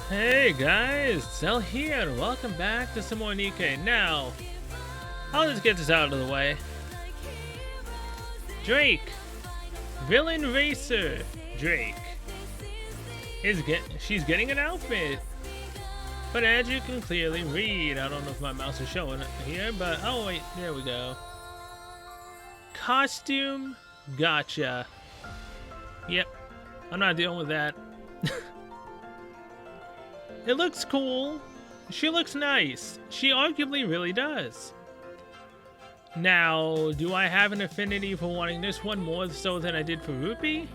Hey guys, Cell here and welcome back to some more Nikke. Now, I'll just get this out of the way. Drake, Villain Racer Drake, she's getting an outfit. But as you can clearly read, I don't know if my mouse is showing it here, but oh wait, there we go. Costume gotcha. Yep, I'm not dealing with that. It looks cool. She looks nice. She arguably really does. Now, do I have an affinity for wanting this one more so than I did for Rupee?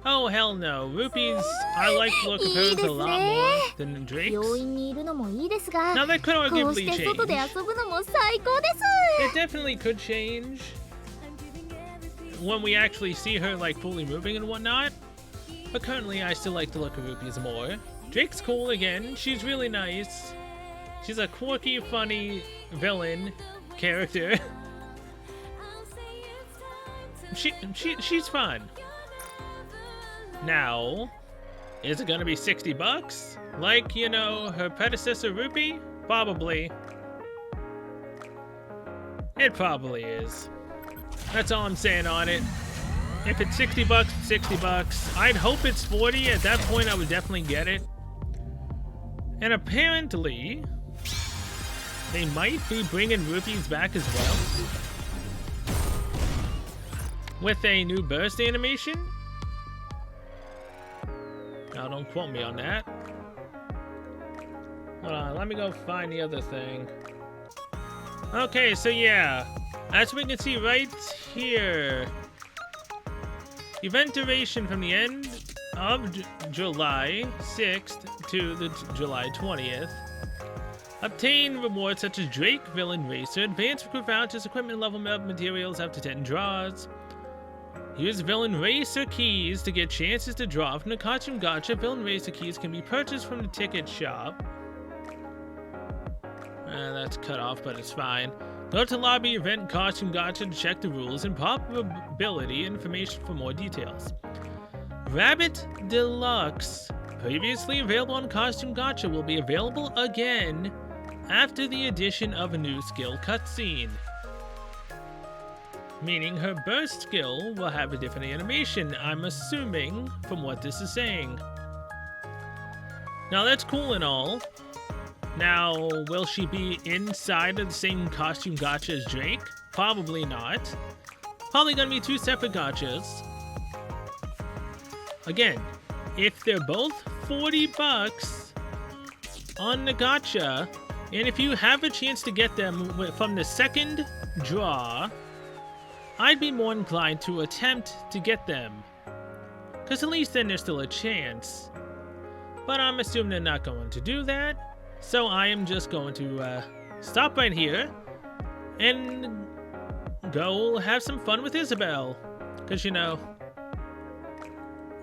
Oh, hell no. Rupee's, I like the look of hers a lot more than Drake's. Now, that could arguably change. It definitely could change when we actually see her like fully moving and whatnot. But currently, I still like the look of Rupee's more. Drake's cool again. She's really nice. She's a quirky, funny villain character. She's fun. Now, is it gonna be 60 bucks? Like, you know, her predecessor Rupee? Probably. It probably is. That's all I'm saying on it. If it's 60 bucks, it's 60 bucks. I'd hope it's 40. At that point, I would definitely get it. And apparently, they might be bringing Rupees back as well. With a new burst animation? Now, don't quote me on that. Hold on, let me go find the other thing. Okay, so yeah. As we can see right here. Event duration from the end of July 6th to the July 20th. Obtain rewards such as Drake, Villain Racer, advanced recruit vouchers, equipment level up materials up to 10 draws. Use Villain Racer keys to get chances to draw from the costume gacha. Villain Racer keys can be purchased from the ticket shop. That's cut off, but it's fine. Go to lobby event costume gacha to check the rules and probability information for more details. Rabbit Deluxe, previously available on Costume Gacha, will be available again after the addition of a new skill cutscene. Meaning her burst skill will have a different animation, I'm assuming, from what this is saying. Now that's cool and all. Now, will she be inside of the same Costume Gacha as Drake? Probably not. Probably gonna be two separate gachas. Again, if they're both 40 bucks on the gacha, and if you have a chance to get them from the second draw, I'd be more inclined to attempt to get them. Because at least then there's still a chance. But I'm assuming they're not going to do that. So I am just going to stop right here and go have some fun with Isabel. Because, you know,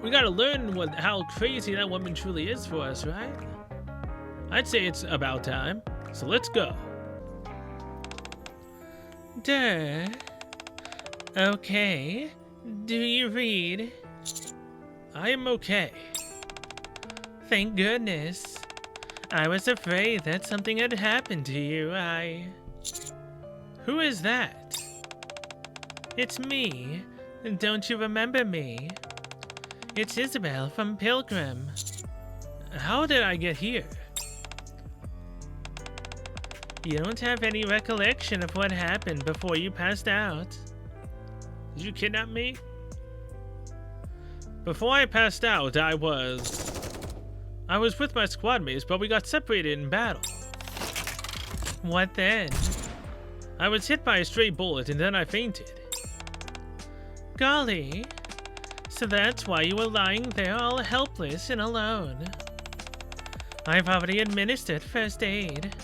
we gotta learn how crazy that woman truly is for us, right? I'd say it's about time. So let's go. Duh. Okay. Do you read? I am okay. Thank goodness. I was afraid that something had happened to you. Who is that? It's me. Don't you remember me? It's Isabel from Pilgrim. How did I get here? You don't have any recollection of what happened before you passed out. Did you kidnap me? Before I passed out, I was with my squad mates, but we got separated in battle. What then? I was hit by a stray bullet and then I fainted. Golly. So that's why you were lying there all helpless and alone. I've already administered first aid.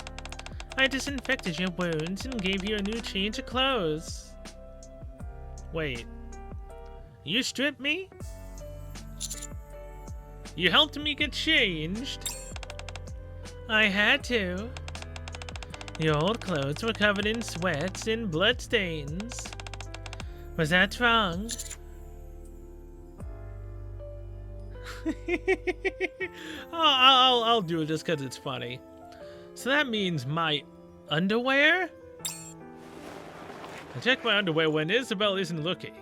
I disinfected your wounds and gave you a new change of clothes. Wait. You stripped me? You helped me get changed? I had to. Your old clothes were covered in sweats and bloodstains. Was that wrong? I'll I'll do it just because it's funny. So that means my underwear? I check my underwear when Isabel isn't looking.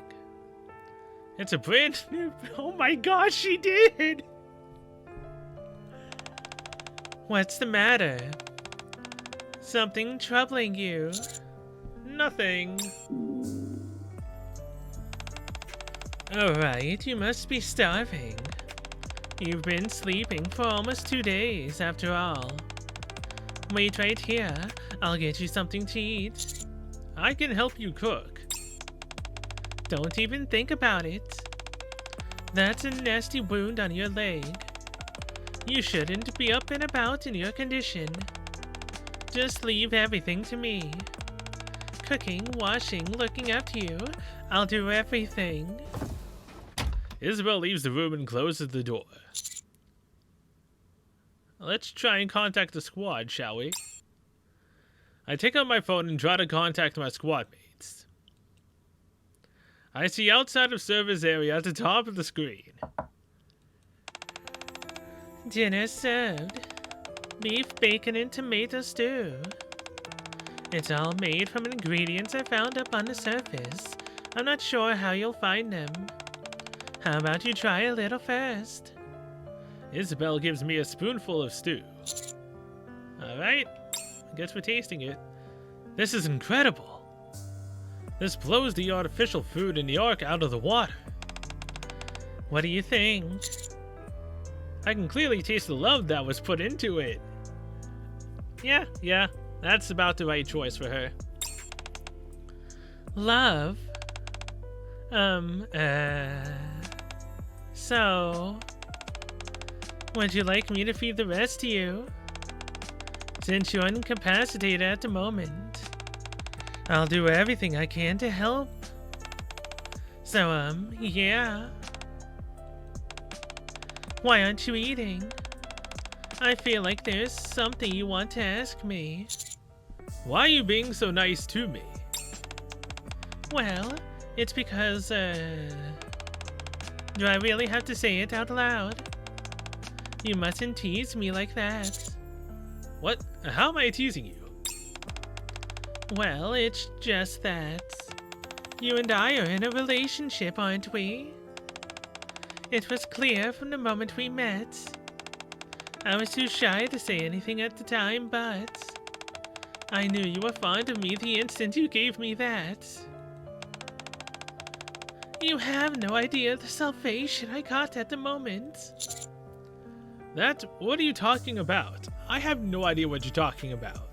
It's a brand new... Oh my gosh, she did! What's the matter? Something troubling you? Nothing. Alright, you must be starving. You've been sleeping for almost 2 days, after all. Wait right here. I'll get you something to eat. I can help you cook. Don't even think about it. That's a nasty wound on your leg. You shouldn't be up and about in your condition. Just leave everything to me. Cooking, washing, looking after you. I'll do everything. Isabel leaves the room and closes the door. Let's try and contact the squad, shall we? I take out my phone and try to contact my squad mates. I see outside of service area at the top of the screen. Dinner served. Beef, bacon, and tomato stew. It's all made from ingredients I found up on the surface. I'm not sure how you'll find them. How about you try a little first? Isabel gives me a spoonful of stew. Alright, I guess we're tasting it. This is incredible. This blows the artificial food in New York out of the water. What do you think? I can clearly taste the love that was put into it. Yeah, that's about the right choice for her. Love? So... would you like me to feed the rest to you? Since you're incapacitated at the moment, I'll do everything I can to help. So, yeah. Why aren't you eating? I feel like there's something you want to ask me. Why are you being so nice to me? Well, it's because, do I really have to say it out loud? You mustn't tease me like that. What? How am I teasing you? Well, it's just that you and I are in a relationship, aren't we? It was clear from the moment we met. I was too shy to say anything at the time, but I knew you were fond of me the instant you gave me that. You have no idea the salvation I got at the moment. What are you talking about? I have no idea what you're talking about.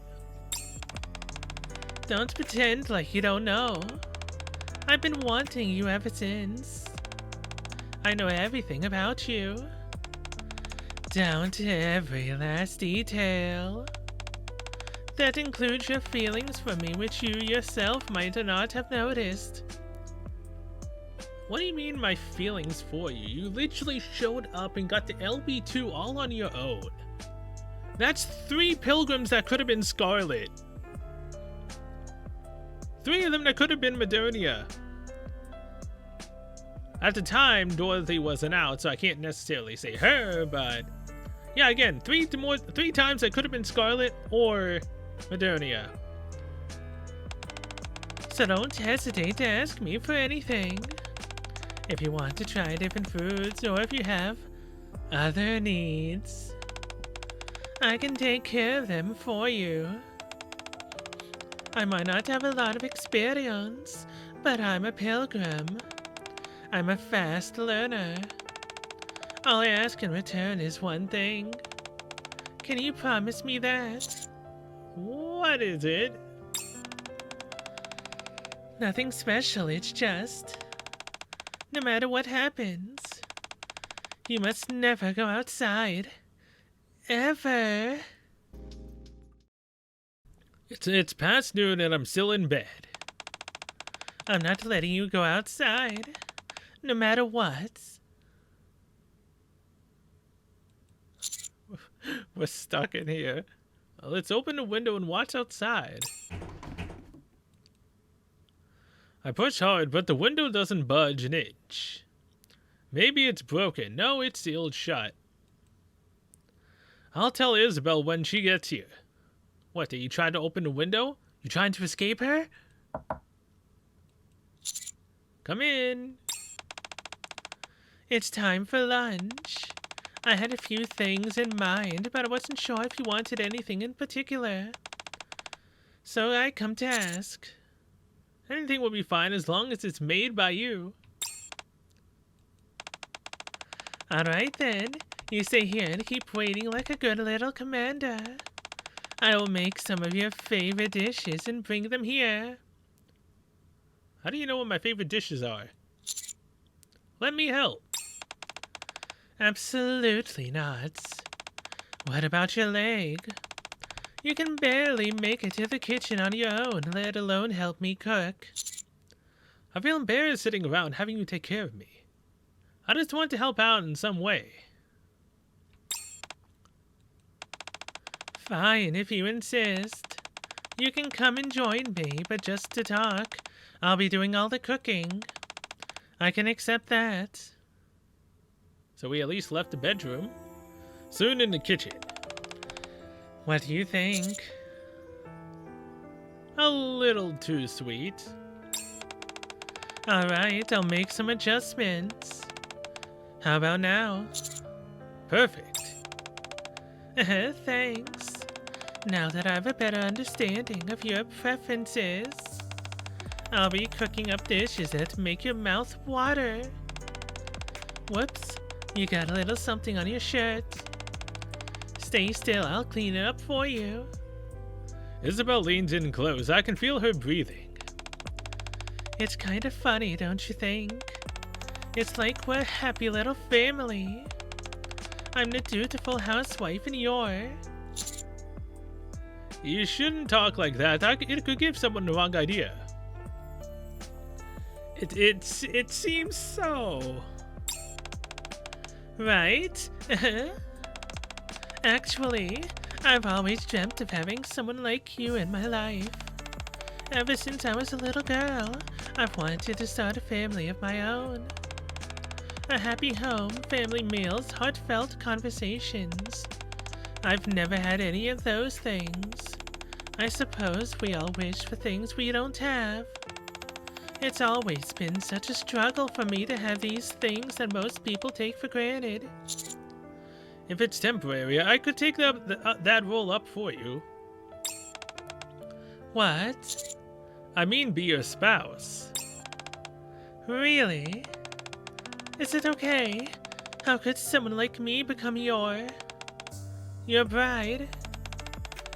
Don't pretend like you don't know. I've been wanting you ever since. I know everything about you. Down to every last detail. That includes your feelings for me, which you yourself might not have noticed. What do you mean my feelings for you? You literally showed up and got the LB2 all on your own. That's 3 pilgrims that could have been Scarlet. 3 of them that could have been Madonia. At the time, Dorothy wasn't out, so I can't necessarily say her, but... yeah, again, 3 times that could have been Scarlet or Madonia. So don't hesitate to ask me for anything. If you want to try different foods, or if you have other needs, I can take care of them for you. I might not have a lot of experience, but I'm a pilgrim. I'm a fast learner. All I ask in return is one thing. Can you promise me that? What is it? Nothing special, it's just... no matter what happens, you must never go outside. Ever. It's past noon and I'm still in bed. I'm not letting you go outside, no matter what. We're stuck in here. Let's open the window and watch outside. I push hard, but the window doesn't budge an inch. Maybe it's broken. No, it's sealed shut. I'll tell Isabel when she gets here. What, are you trying to open the window? You trying to escape her? Come in. It's time for lunch. I had a few things in mind, but I wasn't sure if you wanted anything in particular. So I come to ask. Anything will be fine as long as it's made by you. All right then. You stay here and keep waiting like a good little commander. I will make some of your favorite dishes and bring them here. How do you know what my favorite dishes are? Let me help. Absolutely not. What about your leg? You can barely make it to the kitchen on your own, let alone help me cook. I feel embarrassed sitting around having you take care of me. I just want to help out in some way. Fine, if you insist. You can come and join me, but just to talk. I'll be doing all the cooking. I can accept that. So we at least left the bedroom. Soon in the kitchen. What do you think? A little too sweet. All right, I'll make some adjustments. How about now? Perfect. Thanks. Now that I have a better understanding of your preferences, I'll be cooking up dishes that make your mouth water. Whoops, you got a little something on your shirt. Stay still, I'll clean it up for you. Isabel leans in close. I can feel her breathing. It's kind of funny, don't you think? It's like we're a happy little family. I'm the dutiful housewife and you're... You shouldn't talk like that. It could give someone the wrong idea. It seems so. Right? Actually, I've always dreamt of having someone like you in my life. Ever since I was a little girl, I've wanted to start a family of my own. A happy home, family meals, heartfelt conversations. I've never had any of those things. I suppose we all wish for things we don't have. It's always been such a struggle for me to have these things that most people take for granted. If it's temporary, I could take that role up for you. What? I mean, be your spouse. Really? Is it okay? How could someone like me become your bride?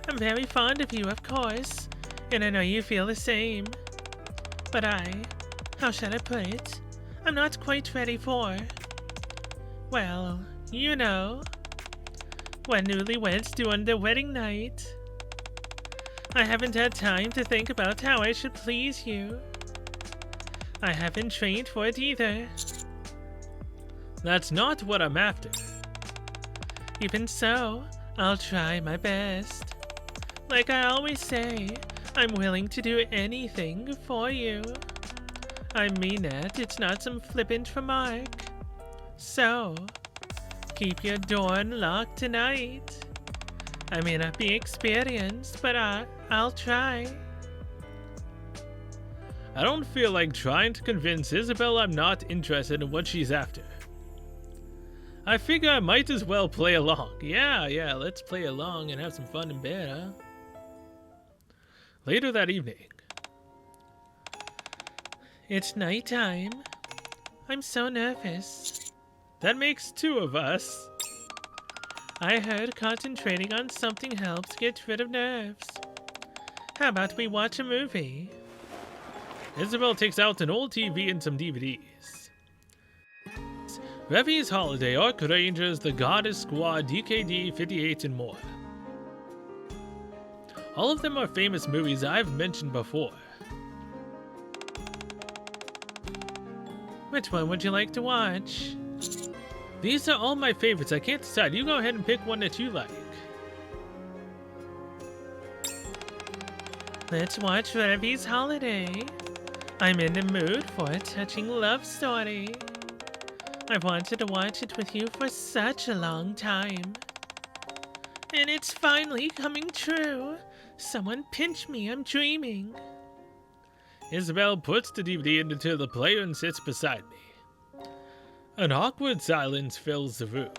I'm very fond of you, of course, and I know you feel the same. But how should I put it? I'm not quite ready for, well, you know, what newlyweds do on their wedding night. I haven't had time to think about how I should please you. I haven't trained for it either. That's not what I'm after. Even so, I'll try my best. Like I always say, I'm willing to do anything for you. I mean that, it's not some flippant remark. So, keep your door unlocked tonight. I may not be experienced, but I'll try. I don't feel like trying to convince Isabel I'm not interested in what she's after. I figure I might as well play along. Yeah, let's play along and have some fun in bed, huh? Later that evening. It's nighttime. I'm so nervous. That makes two of us. I heard concentrating on something helps get rid of nerves. How about we watch a movie? Isabel takes out an old TV and some DVDs. Revy's Holiday, Arc Rangers, The Goddess Squad, DKD 58, and more. All of them are famous movies I've mentioned before. Which one would you like to watch? These are all my favorites. I can't decide. You go ahead and pick one that you like. Let's watch Revy's Holiday. I'm in the mood for a touching love story. I've wanted to watch it with you for such a long time. And it's finally coming true. Someone pinch me, I'm dreaming. Isabel puts the DVD into the player and sits beside me. An awkward silence fills the room.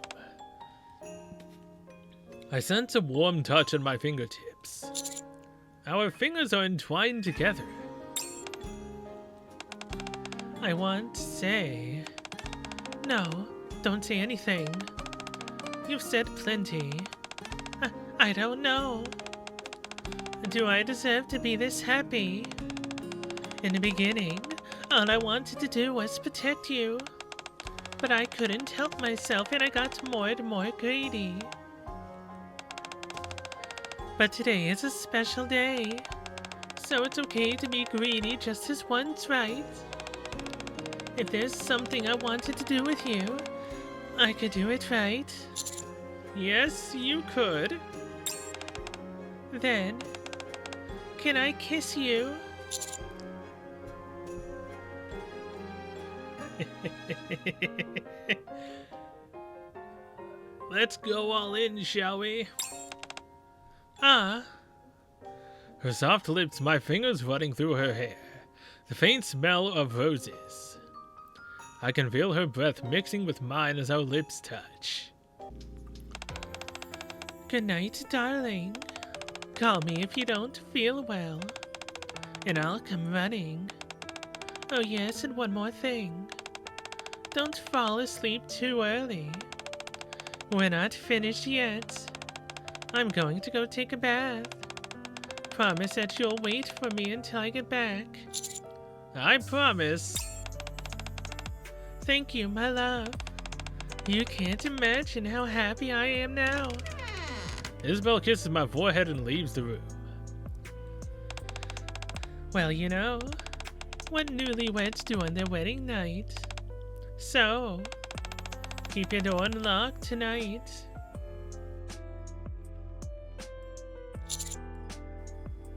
I sense a warm touch on my fingertips. Our fingers are entwined together. I want to say... No, don't say anything. You've said plenty. I don't know. Do I deserve to be this happy? In the beginning, all I wanted to do was protect you. But I couldn't help myself and I got more and more greedy. But today is a special day. So it's okay to be greedy just as once, right? If there's something I wanted to do with you, I could do it, right? Yes, you could. Then, can I kiss you? Let's go all in, shall we? Ah. Her soft lips, my fingers running through her hair. The faint smell of roses. I can feel her breath mixing with mine as our lips touch. Good night, darling. Call me if you don't feel well. And I'll come running. Oh yes, and one more thing. Don't fall asleep too early. We're not finished yet. I'm going to go take a bath. Promise that you'll wait for me until I get back. I promise. Thank you, my love. You can't imagine how happy I am now. Isabel kisses my forehead and leaves the room. Well, you know, what newlyweds do on their wedding night. So, keep your door unlocked tonight.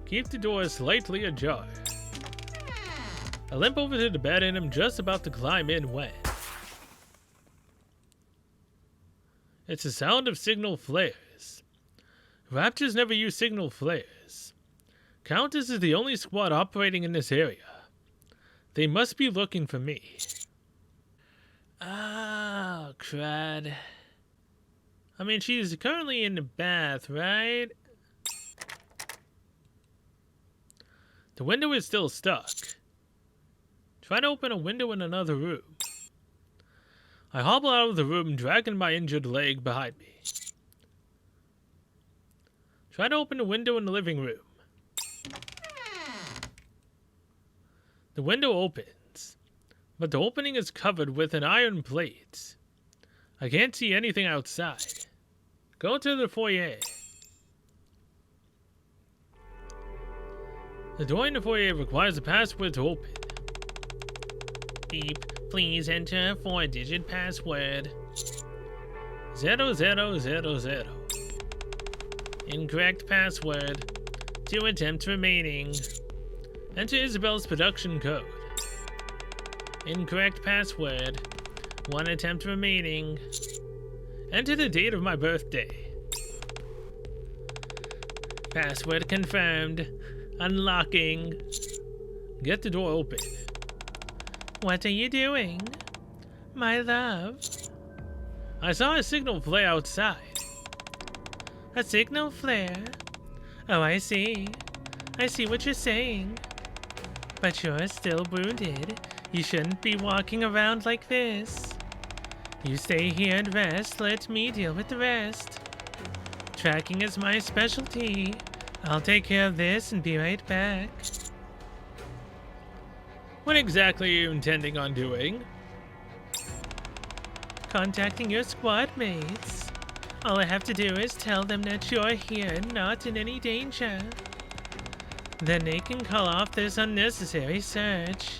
Keep the door slightly ajar. I limp over to the bed and am just about to climb in when... It's the sound of signal flares. Raptors never use signal flares. Countess is the only squad operating in this area. They must be looking for me. Oh, crud. I mean, she's currently in the bath, right? The window is still stuck. Try to open a window in another room. I hobble out of the room, dragging my injured leg behind me. Try to open a window in the living room. The window opens, but the opening is covered with an iron plate. I can't see anything outside. Go to the foyer. The door in the foyer requires a password to open. Beep. Please enter a 4-digit password. 0000. Incorrect password. 2 attempts remaining. Enter Isabel's production code. Incorrect password. 1 attempt remaining. Enter the date of my birthday. Password confirmed. Unlocking. Get the door open. What are you doing? My love. I saw a signal flare outside. A signal flare? Oh, I see. I see what you're saying. But you're still wounded. You shouldn't be walking around like this. You stay here and rest. Let me deal with the rest. Tracking is my specialty. I'll take care of this and be right back. What exactly are you intending on doing? Contacting your squad mates. All I have to do is tell them that you're here and not in any danger. Then they can call off this unnecessary search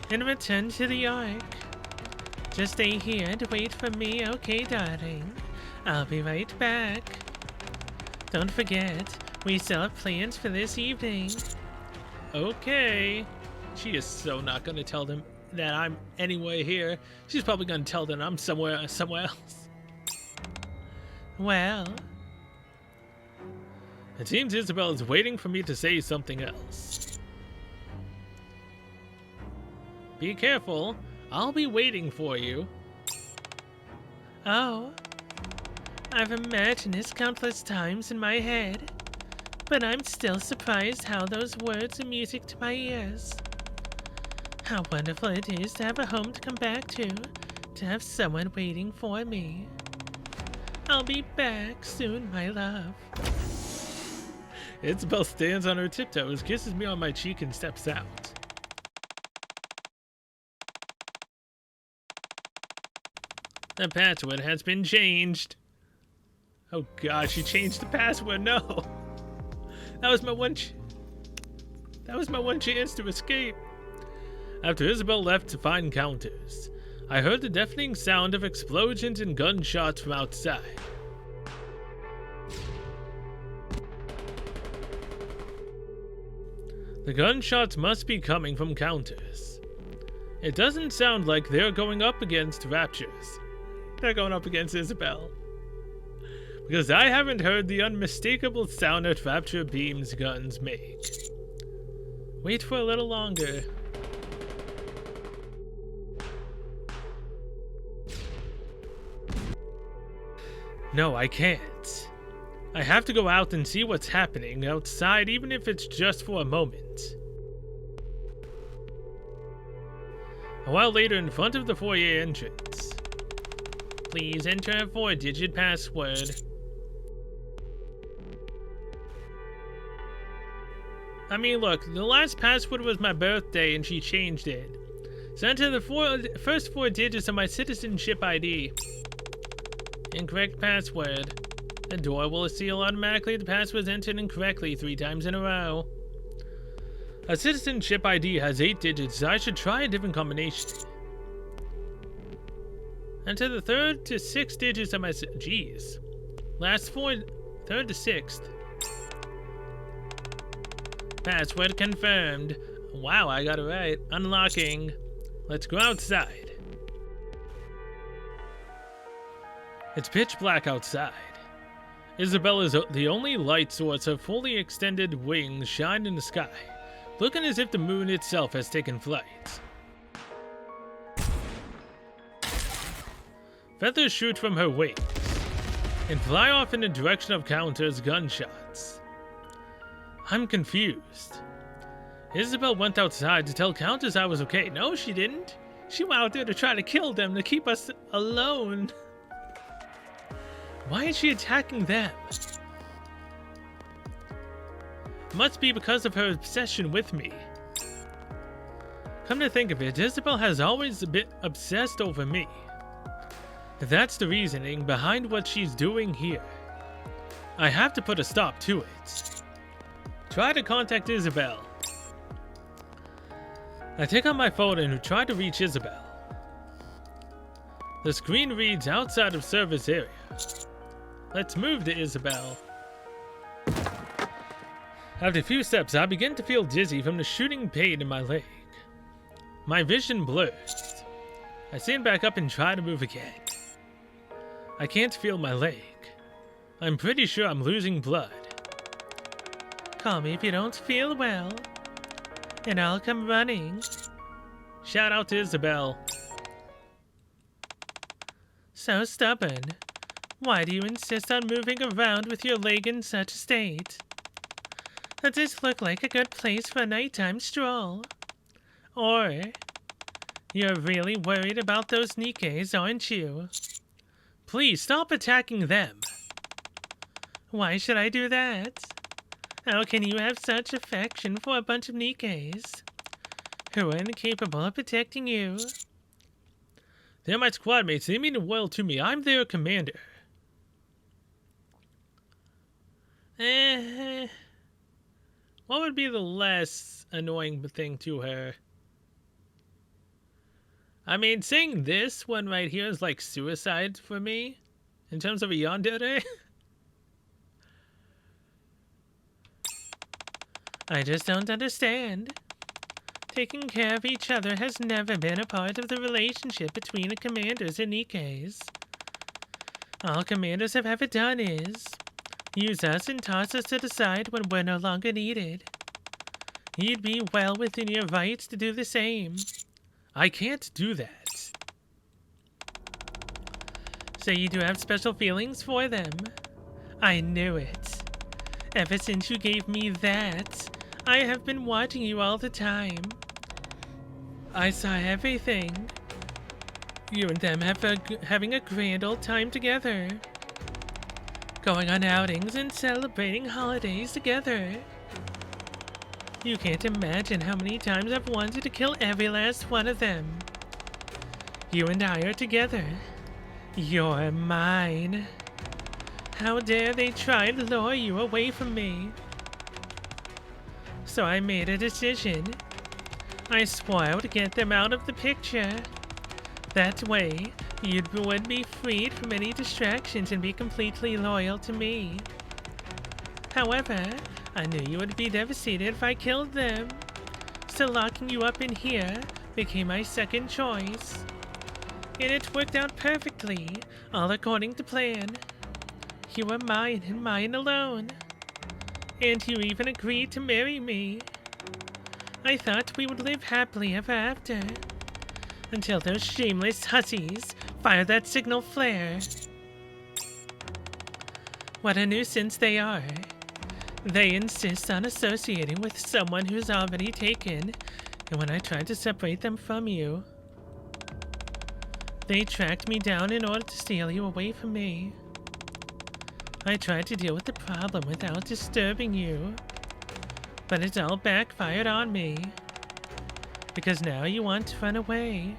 and return to the Ark. Just stay here and wait for me, okay, darling? I'll be right back. Don't forget, we still have plans for this evening. Okay. She is so not going to tell them that I'm anywhere here. She's probably going to tell them I'm somewhere else. Well, It seems Isabel is waiting for me to say something else. Be careful. I'll be waiting for you. Oh, I've imagined this countless times in my head, but I'm still surprised how those words are music to my ears. How wonderful it is to have a home to come back to have someone waiting for me. I'll be back soon, my love. Isabel stands on her tiptoes, kisses me on my cheek, and steps out. The password has been changed. Oh god, she changed the password. No. That was my one chance to escape. After Isabel left to find counters, I heard the deafening sound of explosions and gunshots from outside. The gunshots must be coming from counters. It doesn't sound like they're going up against Raptures. They're going up against Isabel. Because I haven't heard the unmistakable sound that Rapture Beam's guns make. Wait for a little longer. No, I can't. I have to go out and see what's happening outside, even if it's just for a moment. A while later, in front of the foyer entrance. Please enter a 4-digit password. I mean, look, the last password was my birthday and she changed it. So enter the first 4 digits of my citizenship ID. Incorrect password. The door will seal automatically if the password is entered incorrectly 3 times in a row. A citizenship ID has 8 digits, so I should try a different combination. Enter the 3rd to 6th digits of my Jeez. Last 4, 3rd to 6th. Password confirmed. Wow, I got it right. Unlocking. Let's go outside. It's pitch black outside. Isabel is the only light source of fully extended wings shine in the sky, looking as if the moon itself has taken flight. Feathers shoot from her wings and fly off in the direction of Counter's gunshots. I'm confused. Isabel went outside to tell Countess I was okay. No, she didn't. She went out there to try to kill them, to keep us alone. Why is she attacking them? It must be because of her obsession with me. Come to think of it, Isabel has always been obsessed over me. That's the reasoning behind what she's doing here. I have to put a stop to it. Try to contact Isabel. I take out my phone and try to reach Isabel. The screen reads outside of service area. Let's move to Isabel. After a few steps, I begin to feel dizzy from the shooting pain in my leg. My vision blurs. I stand back up and try to move again. I can't feel my leg. I'm pretty sure I'm losing blood. Call me if you don't feel well, and I'll come running. Shout out to Isabel. So stubborn. Why do you insist on moving around with your leg in such a state? Does this look like a good place for a nighttime stroll? Or, you're really worried about those Nikkes, aren't you? Please stop attacking them. Why should I do that? How can you have such affection for a bunch of Nikkes who are incapable of protecting you? They're my squad mates. They mean well to me. I'm their commander. What would be the less annoying thing to her? I mean, saying this one right here is like suicide for me in terms of a yandere. I just don't understand. Taking care of each other has never been a part of the relationship between the commanders and Nikkes. All commanders have ever done is Use us and toss us to the side when we're no longer needed. You'd be well within your rights to do the same. I can't do that. So you do have special feelings for them. I knew it. Ever since you gave me that, I have been watching you all the time. I saw everything. You and them having a grand old time together. Going on outings and celebrating holidays together. You can't imagine how many times I've wanted to kill every last one of them. You and I are together. You're mine. How dare they try to lure you away from me? So I made a decision. I swore I would get them out of the picture. That way, you would be freed from any distractions and be completely loyal to me. However, I knew you would be devastated if I killed them. So locking you up in here became my second choice. And it worked out perfectly, all according to plan. You were mine and mine alone. And you even agreed to marry me. I thought we would live happily ever after. Until those shameless hussies fired that signal flare. What a nuisance they are. They insist on associating with someone who's already taken, and when I tried to separate them from you, they tracked me down in order to steal you away from me. I tried to deal with the problem without disturbing you, but it's all backfired on me. Because now you want to run away.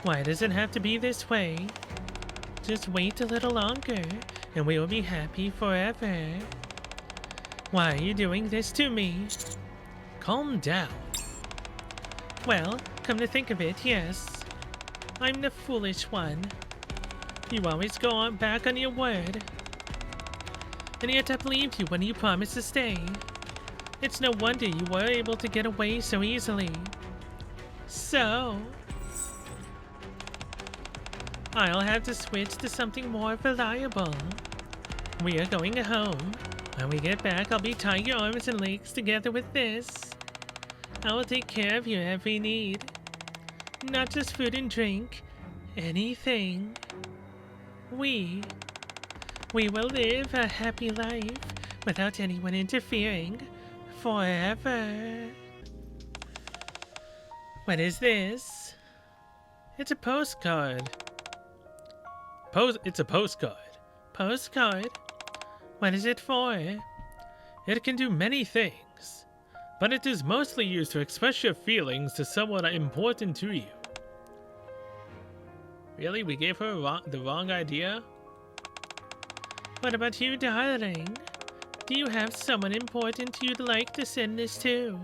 Why does it have to be this way? Just wait a little longer, and we will be happy forever. Why are you doing this to me? Calm down. Well, come to think of it, yes. I'm the foolish one. You always go on back on your word. And yet I believed you when you promised to stay. It's no wonder you were able to get away so easily. So, I'll have to switch to something more reliable. We are going home. When we get back, I'll be tying your arms and legs together with this. I will take care of your every need. Not just food and drink, anything. We will live a happy life without anyone interfering. Forever. What is this? It's a postcard. It's a postcard. Postcard? What is it for? It can do many things, but it is mostly used to express your feelings to someone important to you. Really? We gave her the wrong idea? What about you, darling? Do you have someone important you'd like to send this to?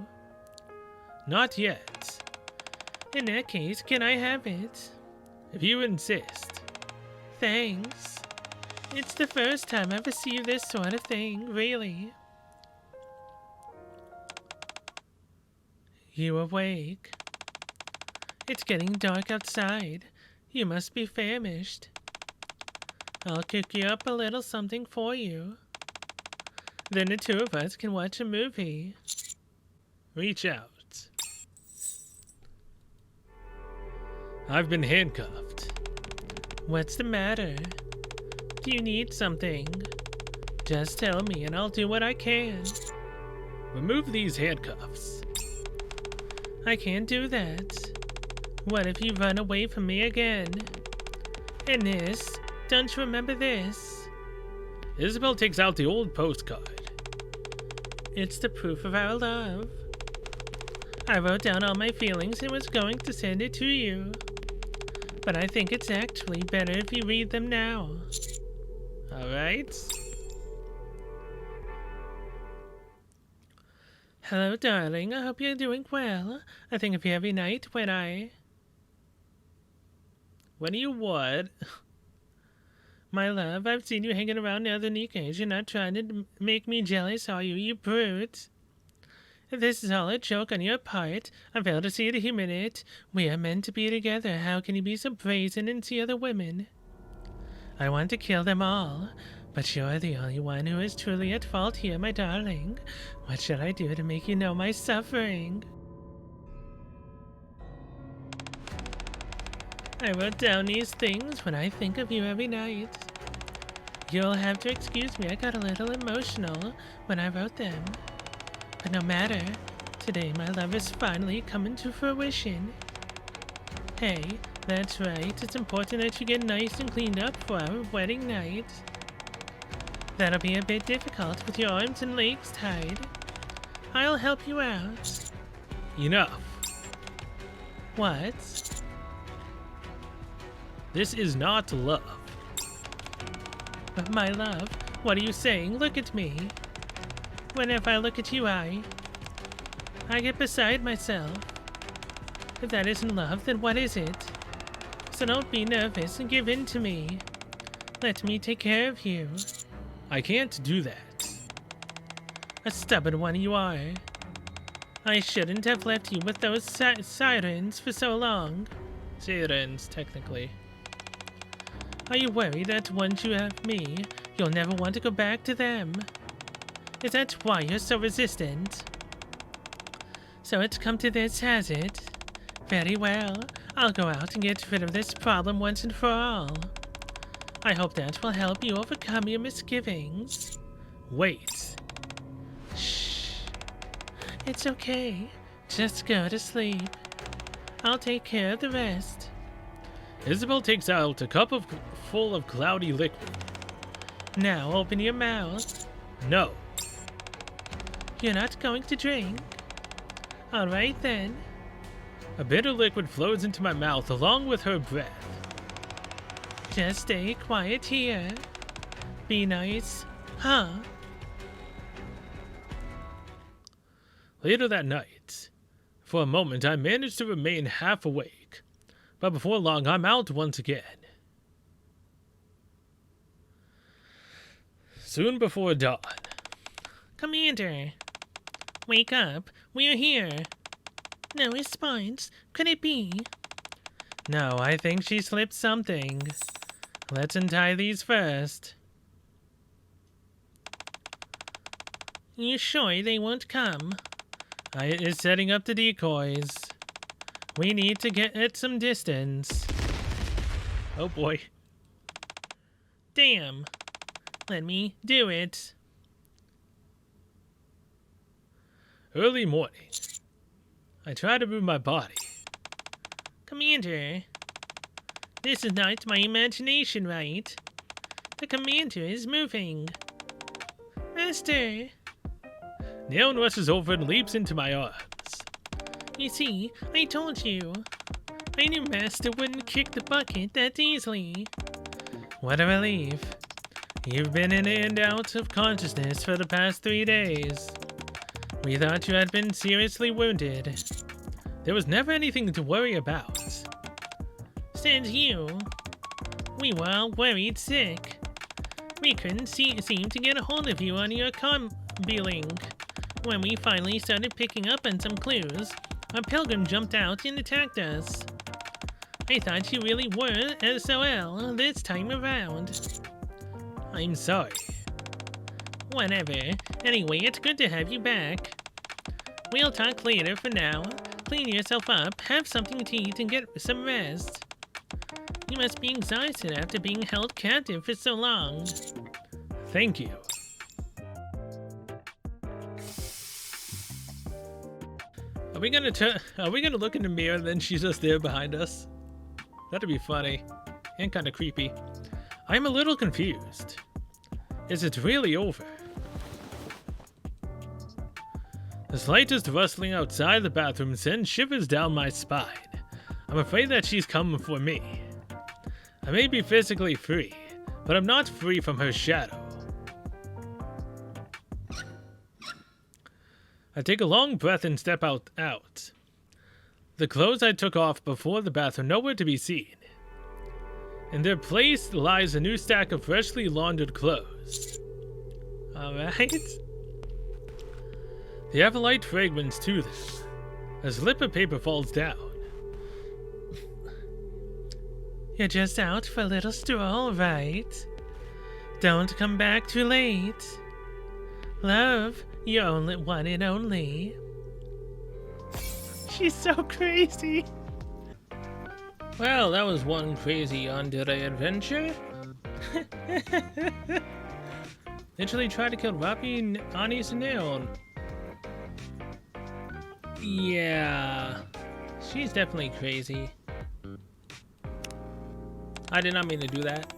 Not yet. In that case, can I have it? If you insist. Thanks. It's the first time I've received this sort of thing, really. You awake? It's getting dark outside. You must be famished. I'll cook you up a little something for you. Then the two of us can watch a movie. Reach out. I've been handcuffed. What's the matter? Do you need something? Just tell me and I'll do what I can. Remove these handcuffs. I can't do that. What if you run away from me again? And this, don't you remember this? Isabel takes out the old postcard. It's the proof of our love. I wrote down all my feelings and was going to send it to you. But I think it's actually better if you read them now. Alright. Hello, darling. I hope you're doing well. I think of you every night when you what? My love, I've seen you hanging around the other Nikkes. You're not trying to make me jealous, are you, you brute? If this is all a joke on your part, I fail to see it human it. We are meant to be together. How can you be so brazen and see other women? I want to kill them all, but you're the only one who is truly at fault here, my darling. What shall I do to make you know my suffering? I wrote down these things when I think of you every night. You'll have to excuse me, I got a little emotional when I wrote them. But no matter, today my love is finally coming to fruition. Hey, that's right, it's important that you get nice and cleaned up for our wedding night. That'll be a bit difficult with your arms and legs tied. I'll help you out. Enough. What? This is not love. But my love, what are you saying? Look at me. Whenever I look at you, I get beside myself. If that isn't love, then what is it? So don't be nervous and give in to me. Let me take care of you. I can't do that. A stubborn one you are. I shouldn't have left you with those sirens for so long. Sirens, technically. Are you worried that once you have me, you'll never want to go back to them? Is that why you're so resistant? So it's come to this, has it? Very well. I'll go out and get rid of this problem once and for all. I hope that will help you overcome your misgivings. Wait. Shh. It's okay. Just go to sleep. I'll take care of the rest. Isabel takes out a cup full of cloudy liquid. Now open your mouth. No. You're not going to drink? All right then. A bit of liquid flows into my mouth along with her breath. Just stay quiet here. Be nice, huh? Later that night, for a moment I managed to remain half awake, but before long I'm out once again. Soon before dawn. Commander, wake up. We're here. No response. Could it be? No, I think she slipped something. Let's untie these first. You sure they won't come? I is setting up the decoys. We need to get at some distance. Oh boy. Damn. Let me do it. Early morning. I try to move my body. Commander, this is not my imagination, right? The commander is moving. Master! Neon rushes over and leaps into my arms. You see, I told you. I knew Master wouldn't kick the bucket that easily. What a relief. You've been in and out of consciousness for the past 3 days. We thought you had been seriously wounded. There was never anything to worry about. Said you. We were all worried sick. We couldn't seem to get a hold of you on your comm-link. When we finally started picking up on some clues, a pilgrim jumped out and attacked us. I thought you really were SOL this time around. I'm sorry. Whatever. Anyway, it's good to have you back. We'll talk later for now. Clean yourself up, have something to eat, and get some rest. You must be exhausted after being held captive for so long. Thank you. Are we gonna look in the mirror and then she's just there behind us? That'd be funny. And kinda creepy. I'm a little confused. Is it really over? The slightest rustling outside the bathroom sends shivers down my spine. I'm afraid that she's coming for me. I may be physically free, but I'm not free from her shadow. I take a long breath and step out. The clothes I took off before the bath are nowhere to be seen. In their place lies a new stack of freshly laundered clothes. Alright. They have a light fragrance to them. A slip of paper falls down. You're just out for a little stroll, right? Don't come back too late. Love, your only one and only. She's so crazy. Well, that was one crazy yandere adventure. Literally tried to kill Rapi, Anis, and Neon. Yeah, she's definitely crazy. I did not mean to do that.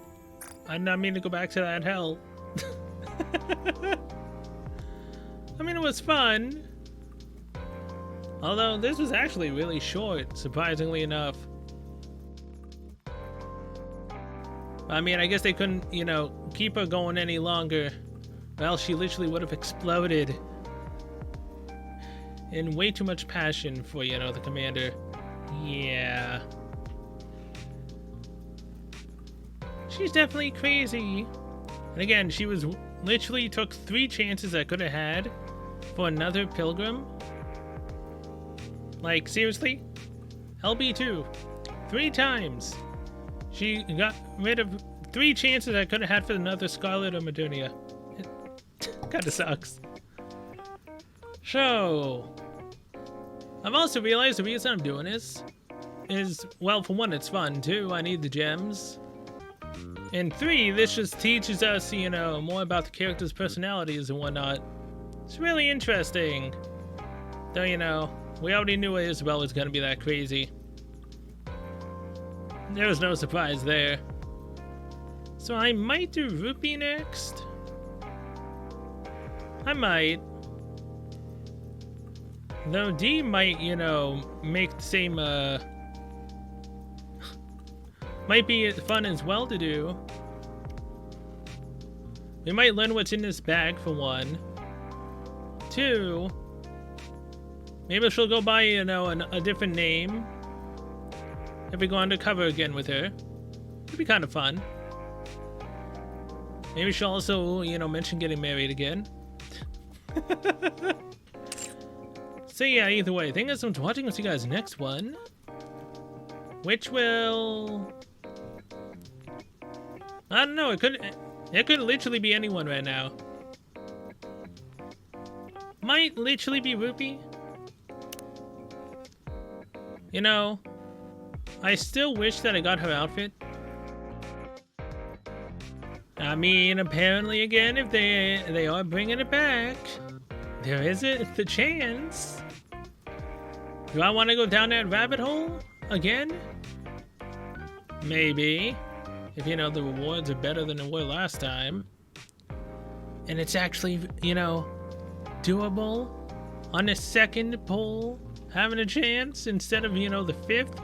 I did not mean to go back to that hell. I mean, it was fun. Although this was actually really short, surprisingly enough. I mean, I guess they couldn't, keep her going any longer. Well, she literally would have exploded. In way too much passion for, the commander. Yeah. She's definitely crazy. And again, she was literally took 3 chances I could have had for another pilgrim. Like, seriously? LB2. 3 times. She got rid of 3 chances I could have had for another Scarlet or Madunia. It kinda sucks. So, I've also realized the reason I'm doing this is, well, for one, it's fun. 2, I need the gems. And 3, this just teaches us, more about the characters' personalities and whatnot. It's really interesting. Though, we already knew Isabel was gonna be that crazy. There was no surprise there. So I might do Rupee next. I might. Though D might, make the same, might be fun as well to do. We might learn what's in this bag for 1. 2, maybe she'll go by, a different name. If we go undercover again with her. It'd be kind of fun. Maybe she'll also, mention getting married again. So yeah, either way, thank you so much for watching. I'll see you guys next one. Which will... I don't know, it could literally be anyone right now. Might literally be Rupee. I still wish that I got her outfit. I mean, apparently again, if they are bringing it back, there is the chance. Do I want to go down that rabbit hole again? Maybe. If, the rewards are better than they were last time. And it's actually, doable on the 2nd poll, having a chance instead of, the 5th.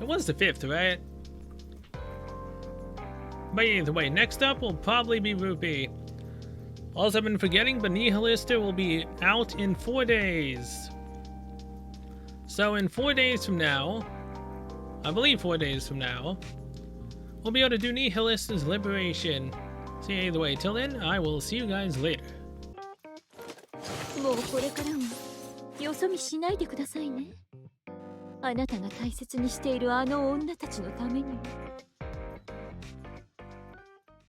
It was the 5th, right? But either way, next up will probably be Rupee. Also, I've been forgetting, but Nihilista will be out in 4 days. So in 4 days from now, I believe 4 days from now, we'll be able to do Nihilista's Liberation. So yeah, either way, till then, I will see you guys later. もうこれからもよそ見しないでくださいね。あなたが大切にしているあの女たちのためにも。